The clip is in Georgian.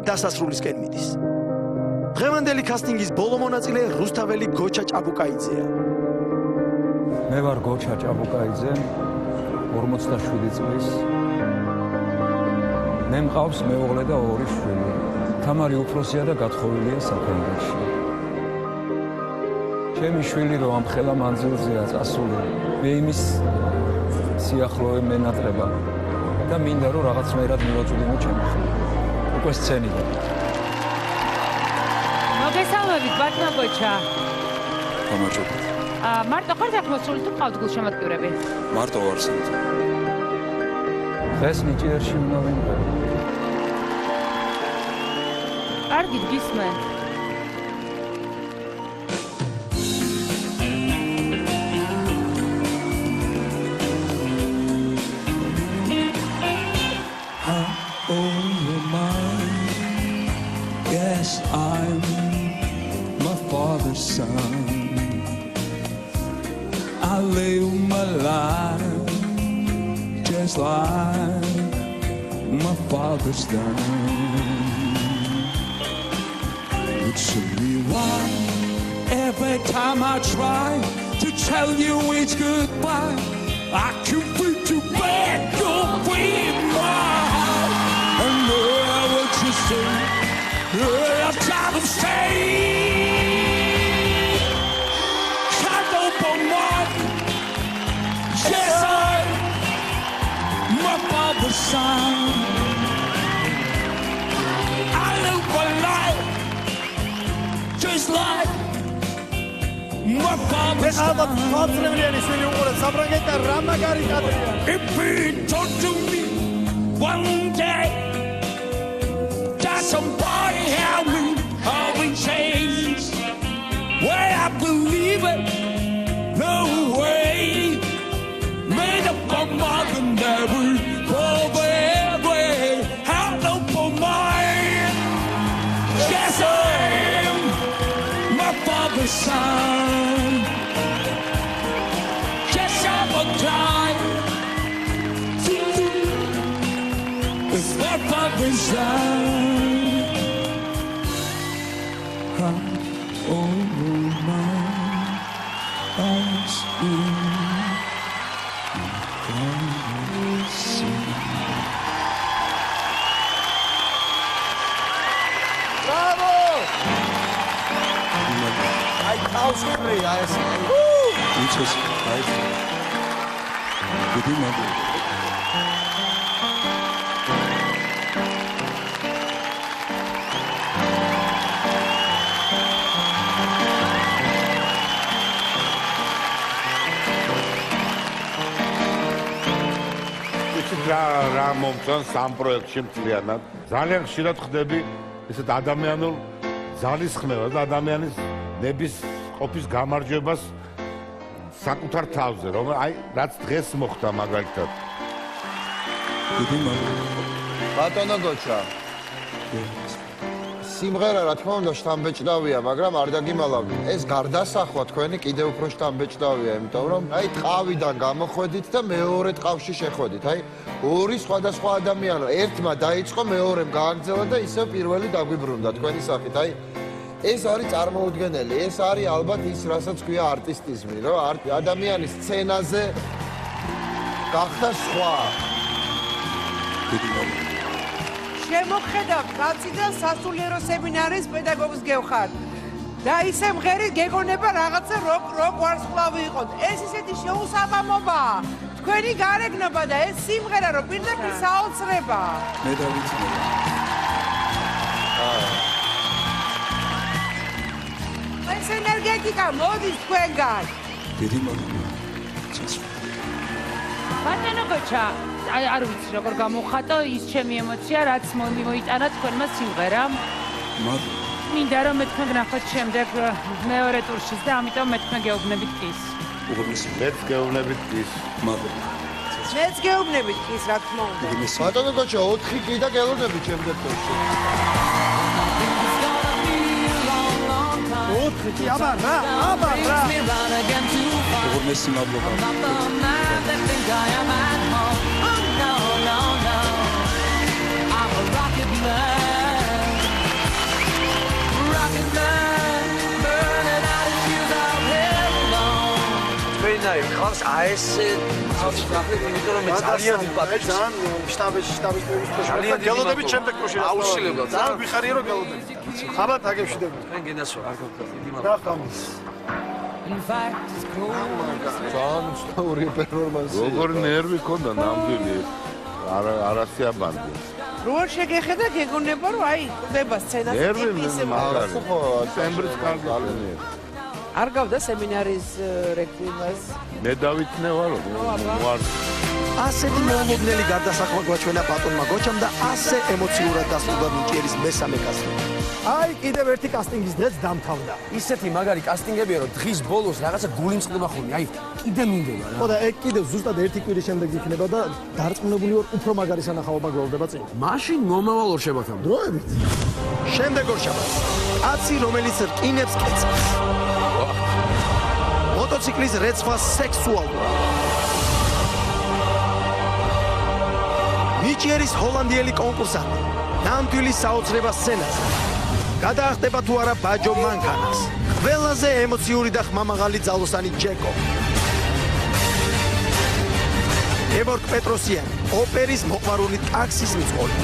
დასასრულისკენ მიდის. დღევანდელი კასტინგის ბოლო მონაწილე რუსთაველი გოჩა ჭაბუკაიძეა. მე ვარ გოჩა ჭაბუკაიძე, 47 წლის. მე მყავს მეუღლე და 2 შვილი. თამარი უფროსია და გათხოვილია საფრანგეთში. ჩემი შვილი რომ ამ ხელა მანძილზეა წასული, მე იმის სიახლოვე მენატრება და მინდა რომ რაღაცნაირად მივაწვდინო ჩემი ხელი. უკვე სცენიდან. მოგესალმებით, ბატონო გოჩა. გამარჯობა. მარტო ხარ აქ მოსული თუ ყავთ გულშემატკივრები? მარტო ვარ სანდო. დღეს ნიჭიერში უნდა ვიმღერო. კარგი გისმენ. I'm my father's son. I live my life just like my father's done. It's only one every time I try to tell you it's goodbye. I can't wait to beg you with my heart. And never to say I'm tired of staying. Can't open my yes, I'm my father's son. I live my life just like my father's son. If he talk to me one day that somebody help me, how we change. Where I believe it, no way. Made up my mother never for every help no for mine. Yes, I am my father's son. Yes, I will die. It's my father's son. Over my eyes Bravo! I house free, I see. Which is right. Good evening. რა მომწონს ამ პროექტში მთლიანად. ძალიან ხშირად ხდები ესეთ ადამიანურ ძალისხმევას და ადამიანის ნების ყოფის გამარჯვებას საკუთარ თავზე, რომ აი რაც დღეს მოხდა მაგალითად. ბატონო გოჩა. სიმღერა რა თქმა უნდა შთამბეჭდავია, მაგრამ არ დაგიმალავდით. ეს გარდასახვა თქვენი კიდევ უფრო შთამბეჭდავია, იმიტომ რომ აი ტყავიდან გამოხვედით და მეორე ტყავში შეხვედით. აი ორი სხვადასხვა ადამიანი, ერთმა დაიწყო, მეორემ გააგრძელა და ისევ პირველი დაგვიბრუნდა თქვენი სახით. აი ეს არის წარმოუდგენელი, ეს არის ალბათ ის, რასაც ქვია არტისტიზმი, რომ ადამიანის სცენაზე გახდა სხვა. შემოხედავ კაციდან სასულიერო სემინარის პედაგოგს გევხარ და ისე მღერით გეგონება რაღაცა როკ ვარსკვლავი იყოთ. ეს ისეთი შეუსაბამობაა თქვენი გარეგნობა და ეს სიმღერა რომ პირდაპირ საოცრება. მე დავიცინე. ეს ენერგეტიკა მოდის თქვენგან. დიდი მადლობა. ბატონო გოჩა, არ ვიცი როგორ გამოვხატო ის ჩემი ემოცია, რაც მოიტანა თქვენმა სიმღერამ. მადლობა. მინდა რომ მე თქვენ გნახოთ შემდეგ მეორე ტურშიც და ამიტომ მე თქვენ გეუბნებით ის. მეც გეუბნებით ის. მადლობა. მეც გეუბნებით ის რა თქმა უნდა. ბატონო გოჩა 4 კი და გელოდებით შემდეგ ტურში. 4 კი აბა რა. უღრმესი მადლობა. ხალხს ეს იმიტომ რომ ძალიან ვიპატივს. ძალიან შტაბის ძალიან დიდი გელოდებით შემდეგ პროშე. აუცილებლად. ძალიან ვიხარია რომ გელოდებით. ხაბათ აგებშიდები. თქვენ გენასვლა. რა ხამის. ძალიან უცნაური პერფორმანსი. როგორი ნერვი ქონდა ნამდვილი არასიაბანდი. როგორ შეგეხედა გეგონება რომ აი ხდება სცენაზე ნერვი მაგარი. ხო, სემბრის კარგი ძალიან. არ გავდა სემინარის რეკვიემას მე დავითნე ვარო. ვარ. ასეთი მოულოდნელი გარდასახმა გვაჩვენა ბატონმა გოჩამ და ასე ემოციურად დასრულდა ნიჭიერის მესამე კასტინგი. აი კიდევ ერთი კასტინგის დღეც დამთავრდა. ისეთი მაგარი კასტინგებია რომ დღის ბოლოს რაღაცა გული მწყდება ხოლმე. აი კიდე მინდება რა. ხო და ეგ კიდევ ზუსტად ერთი კვირის შემდეგ იქნება და დარწმუნებული ვარ უფრო მაგარი სანახაობა გველდება წინ. მაშინ მომავალ ორშაბათამდე. დროებით. შემდეგ ორშაბათს კაცი რომელიც რკინებს კეცებს. მოტოციკლის რეცვა სექსუალურად. ნიჭიერის ჰოლანდიელი კონკურსანტი ნამდვილი საოცრება სცენაზე გადაახტება თუ არა ბაჯო მანქანას ყველაზე ემოციური და ხმამაღალი ძალოსანი ჯეკო გეორგ პეტროსიანი ოპერის მოყვარული ტაქსის მძღოლი.